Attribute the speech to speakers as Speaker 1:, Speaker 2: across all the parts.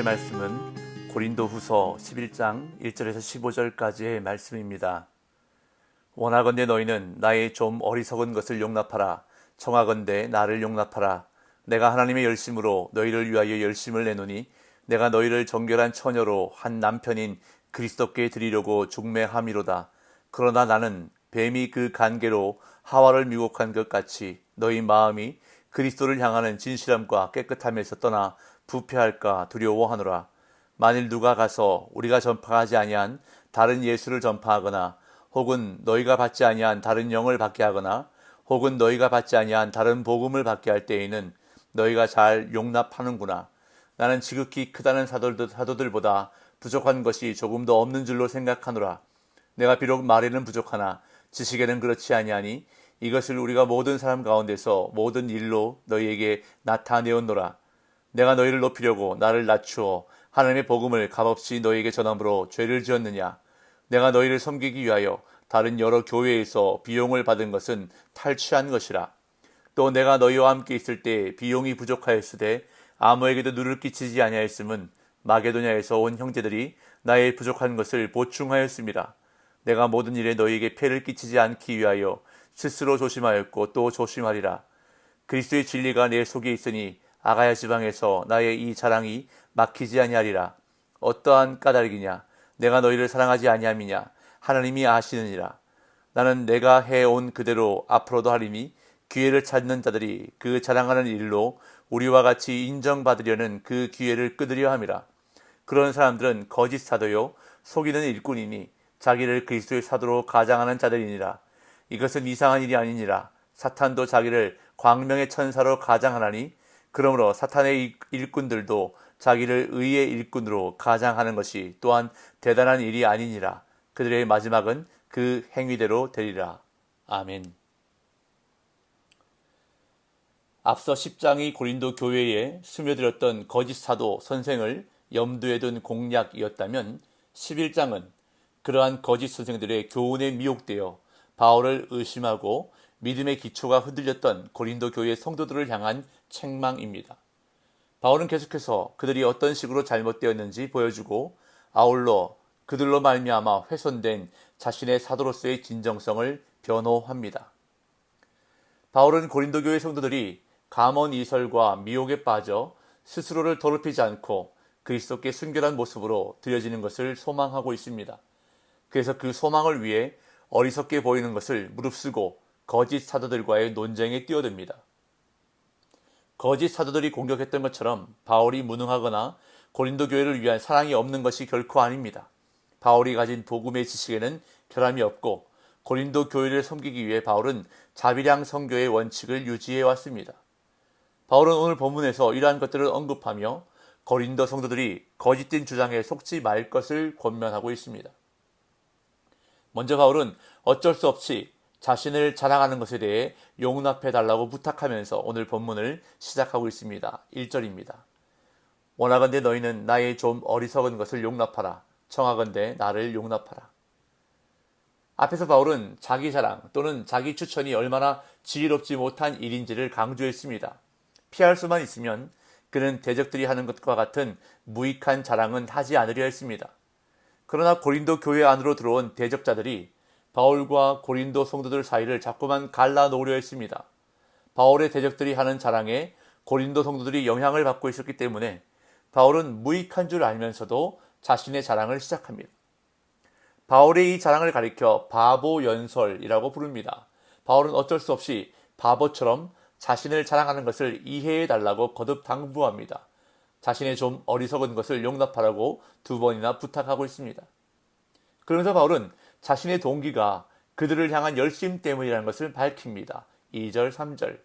Speaker 1: 오늘의 말씀은 고린도후서 11장 1절에서 15절까지의 말씀입니다. 원하건대 너희는 나의 좀 어리석은 것을 용납하라. 청하건대 나를 용납하라. 내가 하나님의 열심으로 너희를 위하여 열심을 내노니 내가 너희를 정결한 처녀로 한 남편인 그리스도께 드리려고 중매함이로다. 그러나 나는 뱀이 그 간계로 하와를 미혹한 것 같이 너희 마음이 그리스도를 향하는 진실함과 깨끗함에서 떠나 부패할까 두려워하노라. 만일 누가 가서 우리가 전파하지 아니한 다른 예수를 전파하거나 혹은 너희가 받지 아니한 다른 영을 받게 하거나 혹은 너희가 받지 아니한 다른 복음을 받게 할 때에는 너희가 잘 용납하는구나. 나는 지극히 크다는 사도들보다 부족한 것이 조금도 없는 줄로 생각하노라. 내가 비록 말에는 부족하나 지식에는 그렇지 아니하니 이것을 우리가 모든 사람 가운데서 모든 일로 너희에게 나타내었노라. 내가 너희를 높이려고 나를 낮추어 하나님의 복음을 값없이 너희에게 전함으로 죄를 지었느냐. 내가 너희를 섬기기 위하여 다른 여러 교회에서 비용을 받은 것은 탈취한 것이라. 또 내가 너희와 함께 있을 때 비용이 부족하였으되 아무에게도 누를 끼치지 아니하였음은 마게도냐에서 온 형제들이 나의 부족한 것을 보충하였습니다. 내가 모든 일에 너희에게 폐를 끼치지 않기 위하여 스스로 조심하였고 또 조심하리라. 그리스도의 진리가 내 속에 있으니 아가야 지방에서 나의 이 자랑이 막히지 아니하리라. 어떠한 까닭이냐? 내가 너희를 사랑하지 아니함이냐? 하나님이 아시느니라. 나는 내가 해온 그대로 앞으로도 하리니 기회를 찾는 자들이 그 자랑하는 일로 우리와 같이 인정받으려는 그 기회를 끊으려 함이라. 그런 사람들은 거짓 사도요 속이는 일꾼이니 자기를 그리스도의 사도로 가장하는 자들이니라. 이것은 이상한 일이 아니니라. 사탄도 자기를 광명의 천사로 가장하나니 그러므로 사탄의 일꾼들도 자기를 의의 일꾼으로 가장하는 것이 또한 대단한 일이 아니니라. 그들의 마지막은 그 행위대로 되리라. 아멘. 앞서 10장이 고린도 교회에 스며들었던 거짓 사도 선생을 염두에 둔 공략이었다면 11장은 그러한 거짓 선생들의 교훈에 미혹되어 바울을 의심하고 믿음의 기초가 흔들렸던 고린도 교회 성도들을 향한 책망입니다. 바울은 계속해서 그들이 어떤 식으로 잘못되었는지 보여주고 아울러 그들로 말미암아 훼손된 자신의 사도로서의 진정성을 변호합니다. 바울은 고린도 교회 성도들이 감언이설과 미혹에 빠져 스스로를 더럽히지 않고 그리스도께 순결한 모습으로 드려지는 것을 소망하고 있습니다. 그래서 그 소망을 위해 어리석게 보이는 것을 무릅쓰고 거짓 사도들과의 논쟁에 뛰어듭니다. 거짓 사도들이 공격했던 것처럼 바울이 무능하거나 고린도 교회를 위한 사랑이 없는 것이 결코 아닙니다. 바울이 가진 복음의 지식에는 결함이 없고 고린도 교회를 섬기기 위해 바울은 자비량 선교의 원칙을 유지해 왔습니다. 바울은 오늘 본문에서 이러한 것들을 언급하며 고린도 성도들이 거짓된 주장에 속지 말 것을 권면하고 있습니다. 먼저 바울은 어쩔 수 없이 자신을 자랑하는 것에 대해 용납해달라고 부탁하면서 오늘 본문을 시작하고 있습니다. 1절입니다. 원하건대 너희는 나의 좀 어리석은 것을 용납하라. 청하건대 나를 용납하라. 앞에서 바울은 자기 자랑 또는 자기 추천이 얼마나 지혜롭지 못한 일인지를 강조했습니다. 피할 수만 있으면 그는 대적들이 하는 것과 같은 무익한 자랑은 하지 않으려 했습니다. 그러나 고린도 교회 안으로 들어온 대적자들이 바울과 고린도 성도들 사이를 자꾸만 갈라놓으려 했습니다. 바울의 대적들이 하는 자랑에 고린도 성도들이 영향을 받고 있었기 때문에 바울은 무익한 줄 알면서도 자신의 자랑을 시작합니다. 바울의 이 자랑을 가리켜 바보 연설이라고 부릅니다. 바울은 어쩔 수 없이 바보처럼 자신을 자랑하는 것을 이해해 달라고 거듭 당부합니다. 자신의 좀 어리석은 것을 용납하라고 2번이나 부탁하고 있습니다. 그러면서 바울은 자신의 동기가 그들을 향한 열심 때문이라는 것을 밝힙니다. 2절, 3절.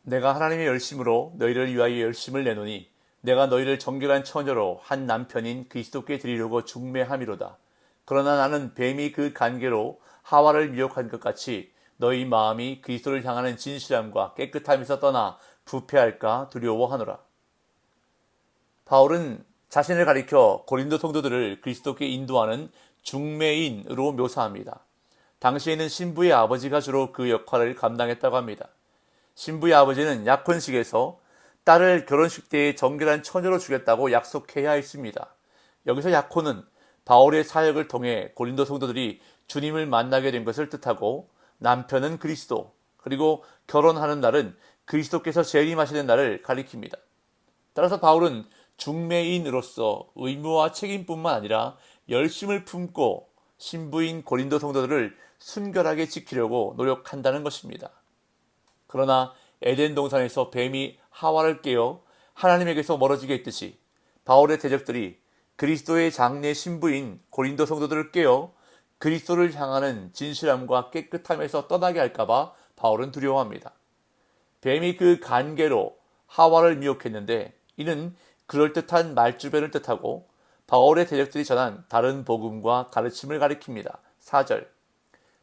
Speaker 1: 내가 하나님의 열심으로 너희를 위하여 열심을 내노니 내가 너희를 정결한 처녀로 한 남편인 그리스도께 드리려고 중매함이로다. 그러나 나는 뱀이 그 간계로 하와를 미혹한 것 같이 너희 마음이 그리스도를 향하는 진실함과 깨끗함에서 떠나 부패할까 두려워하노라. 바울은 자신을 가리켜 고린도 성도들을 그리스도께 인도하는 중매인으로 묘사합니다. 당시에는 신부의 아버지가 주로 그 역할을 감당했다고 합니다. 신부의 아버지는 약혼식에서 딸을 결혼식 때에 정결한 처녀로 주겠다고 약속해야 했습니다. 여기서 약혼은 바울의 사역을 통해 고린도 성도들이 주님을 만나게 된 것을 뜻하고, 남편은 그리스도, 그리고 결혼하는 날은 그리스도께서 재림하시는 날을 가리킵니다. 따라서 바울은 중매인으로서 의무와 책임뿐만 아니라 열심을 품고 신부인 고린도 성도들을 순결하게 지키려고 노력한다는 것입니다. 그러나 에덴 동산에서 뱀이 하와를 깨어 하나님에게서 멀어지게 했듯이, 바울의 대적들이 그리스도의 장래 신부인 고린도 성도들을 깨어 그리스도를 향하는 진실함과 깨끗함에서 떠나게 할까봐 바울은 두려워합니다. 뱀이 그 간계로 하와를 미혹했는데, 이는 그럴듯한 말주변을 뜻하고 바울의 대적들이 전한 다른 복음과 가르침을 가리킵니다. 4절.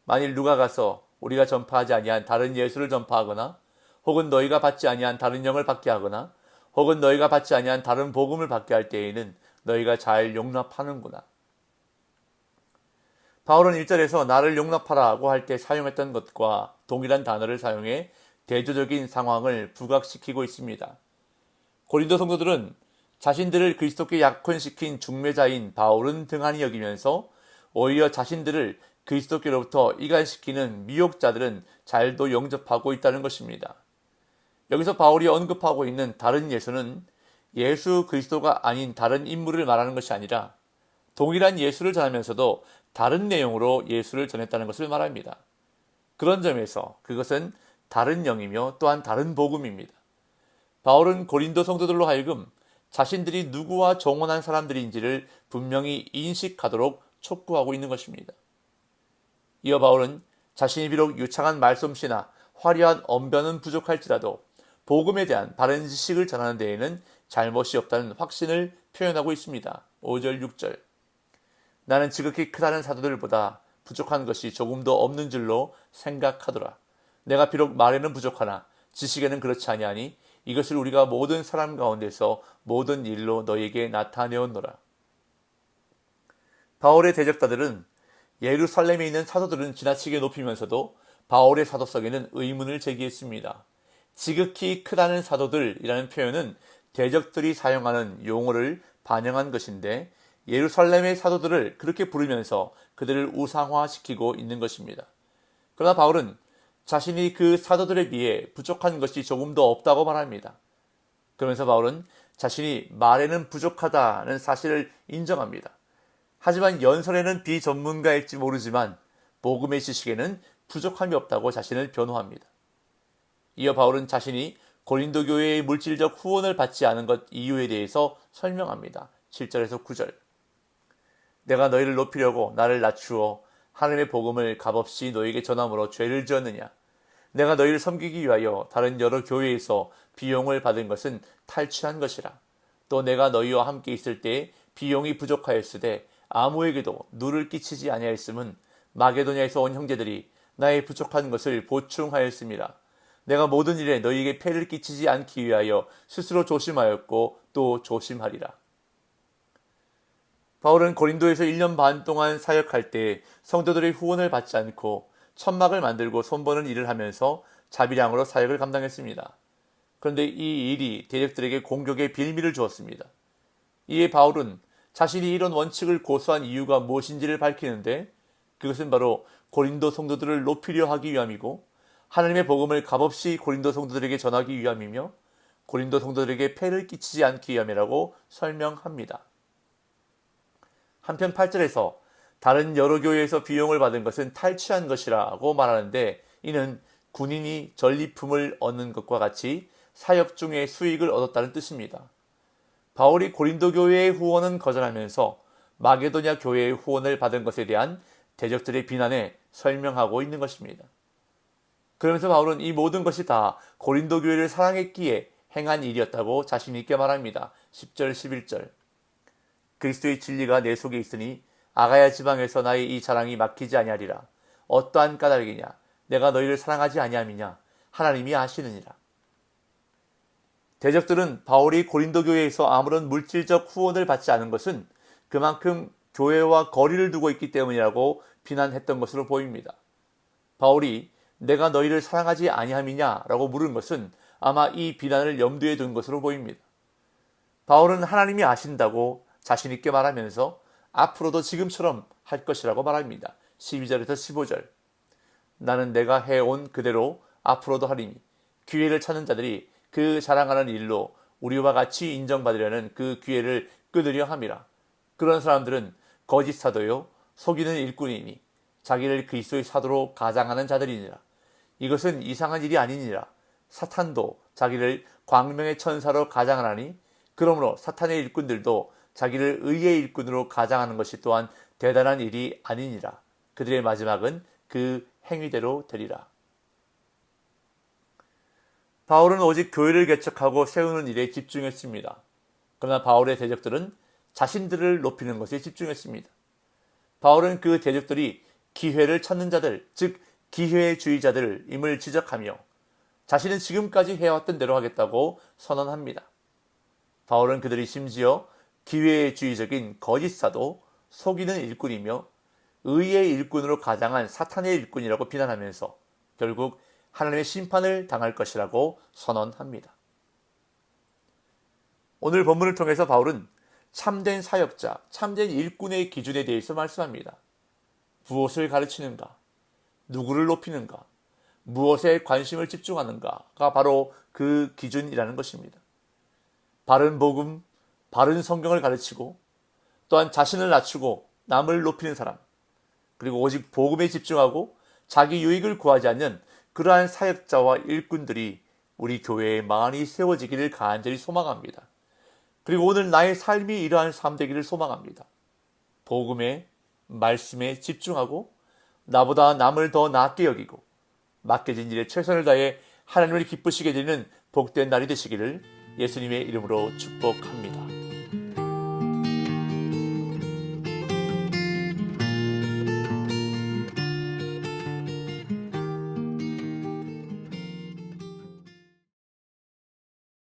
Speaker 1: 만일 누가 가서 우리가 전파하지 아니한 다른 예수를 전파하거나, 혹은 너희가 받지 아니한 다른 영을 받게 하거나, 혹은 너희가 받지 아니한 다른 복음을 받게 할 때에는 너희가 잘 용납하는구나. 바울은 1절에서 나를 용납하라고 할 때 사용했던 것과 동일한 단어를 사용해 대조적인 상황을 부각시키고 있습니다. 고린도 성도들은 자신들을 그리스도께 약혼시킨 중매자인 바울은 등한히 여기면서, 오히려 자신들을 그리스도께로부터 이간시키는 미혹자들은 잘도 영접하고 있다는 것입니다. 여기서 바울이 언급하고 있는 다른 예수는 예수 그리스도가 아닌 다른 인물을 말하는 것이 아니라, 동일한 예수를 전하면서도 다른 내용으로 예수를 전했다는 것을 말합니다. 그런 점에서 그것은 다른 영이며 또한 다른 복음입니다. 바울은 고린도 성도들로 하여금 자신들이 누구와 정혼한 사람들인지를 분명히 인식하도록 촉구하고 있는 것입니다. 이어 바울은 자신이 비록 유창한 말솜씨나 화려한 언변은 부족할지라도 복음에 대한 바른 지식을 전하는 데에는 잘못이 없다는 확신을 표현하고 있습니다. 5절 6절. 나는 지극히 크다는 사도들보다 부족한 것이 조금도 없는 줄로 생각하더라. 내가 비록 말에는 부족하나 지식에는 그렇지 아니하니 이것을 우리가 모든 사람 가운데서 모든 일로 너희에게 나타내었노라. 바울의 대적자들은 예루살렘에 있는 사도들은 지나치게 높이면서도 바울의 사도성에는 의문을 제기했습니다. 지극히 크다는 사도들이라는 표현은 대적들이 사용하는 용어를 반영한 것인데, 예루살렘의 사도들을 그렇게 부르면서 그들을 우상화시키고 있는 것입니다. 그러나 바울은 자신이 그 사도들에 비해 부족한 것이 조금도 없다고 말합니다. 그러면서 바울은 자신이 말에는 부족하다는 사실을 인정합니다. 하지만 연설에는 비전문가일지 모르지만 복음의 지식에는 부족함이 없다고 자신을 변호합니다. 이어 바울은 자신이 고린도 교회의 물질적 후원을 받지 않은 것 이유에 대해서 설명합니다. 7절에서 9절. 내가 너희를 높이려고 나를 낮추어 하나님의 복음을 값없이 너희에게 전함으로 죄를 지었느냐? 내가 너희를 섬기기 위하여 다른 여러 교회에서 비용을 받은 것은 탈취한 것이라. 또 내가 너희와 함께 있을 때 비용이 부족하였으되 아무에게도 누를 끼치지 아니하였음은 마게도냐에서 온 형제들이 나의 부족한 것을 보충하였습니다. 내가 모든 일에 너희에게 폐를 끼치지 않기 위하여 스스로 조심하였고 또 조심하리라. 바울은 고린도에서 1년 반 동안 사역할 때 성도들의 후원을 받지 않고 천막을 만들고 손보는 일을 하면서 자비량으로 사역을 감당했습니다. 그런데 이 일이 대적들에게 공격의 빌미를 주었습니다. 이에 바울은 자신이 이런 원칙을 고수한 이유가 무엇인지를 밝히는데, 그것은 바로 고린도 성도들을 높이려 하기 위함이고 하나님의 복음을 값없이 고린도 성도들에게 전하기 위함이며 고린도 성도들에게 폐를 끼치지 않기 위함이라고 설명합니다. 한편 8절에서 다른 여러 교회에서 비용을 받은 것은 탈취한 것이라고 말하는데, 이는 군인이 전리품을 얻는 것과 같이 사역 중에 수익을 얻었다는 뜻입니다. 바울이 고린도 교회의 후원은 거절하면서 마게도냐 교회의 후원을 받은 것에 대한 대적들의 비난에 설명하고 있는 것입니다. 그러면서 바울은 이 모든 것이 다 고린도 교회를 사랑했기에 행한 일이었다고 자신 있게 말합니다. 10절 11절. 그리스도의 진리가 내 속에 있으니 아가야 지방에서 나의 이 자랑이 막히지 아니하리라. 어떠한 까닭이냐? 내가 너희를 사랑하지 아니함이냐? 하나님이 아시느니라. 대적들은 바울이 고린도 교회에서 아무런 물질적 후원을 받지 않은 것은 그만큼 교회와 거리를 두고 있기 때문이라고 비난했던 것으로 보입니다. 바울이 내가 너희를 사랑하지 아니함이냐? 라고 물은 것은 아마 이 비난을 염두에 둔 것으로 보입니다. 바울은 하나님이 아신다고 자신 있게 말하면서 앞으로도 지금처럼 할 것이라고 말합니다. 12절에서 15절. 나는 내가 해온 그대로 앞으로도 하리니 기회를 찾는 자들이 그 자랑하는 일로 우리와 같이 인정받으려는 그 기회를 끊으려 함이라. 그런 사람들은 거짓 사도요 속이는 일꾼이니 자기를 그리스도의 사도로 가장하는 자들이니라. 이것은 이상한 일이 아니니라. 사탄도 자기를 광명의 천사로 가장하나니 그러므로 사탄의 일꾼들도 자기를 의의 일꾼으로 가장하는 것이 또한 대단한 일이 아니니라. 그들의 마지막은 그 행위대로 되리라. 바울은 오직 교회를 개척하고 세우는 일에 집중했습니다. 그러나 바울의 대적들은 자신들을 높이는 것에 집중했습니다. 바울은 그 대적들이 기회를 찾는 자들, 즉 기회주의자들임을 지적하며 자신은 지금까지 해왔던 대로 하겠다고 선언합니다. 바울은 그들이 심지어 기회주의적인 거짓 사도, 속이는 일꾼이며 의의 일꾼으로 가장한 사탄의 일꾼이라고 비난하면서 결국 하나님의 심판을 당할 것이라고 선언합니다. 오늘 본문을 통해서 바울은 참된 사역자, 참된 일꾼의 기준에 대해서 말씀합니다. 무엇을 가르치는가? 누구를 높이는가? 무엇에 관심을 집중하는가가 바로 그 기준이라는 것입니다. 바른 복음, 바른 성경을 가르치고 또한 자신을 낮추고 남을 높이는 사람, 그리고 오직 복음에 집중하고 자기 유익을 구하지 않는 그러한 사역자와 일꾼들이 우리 교회에 많이 세워지기를 간절히 소망합니다. 그리고 오늘 나의 삶이 이러한 삶 되기를 소망합니다. 복음에, 말씀에 집중하고 나보다 남을 더 낫게 여기고 맡겨진 일에 최선을 다해 하나님을 기쁘시게 되는 복된 날이 되시기를 예수님의 이름으로 축복합니다.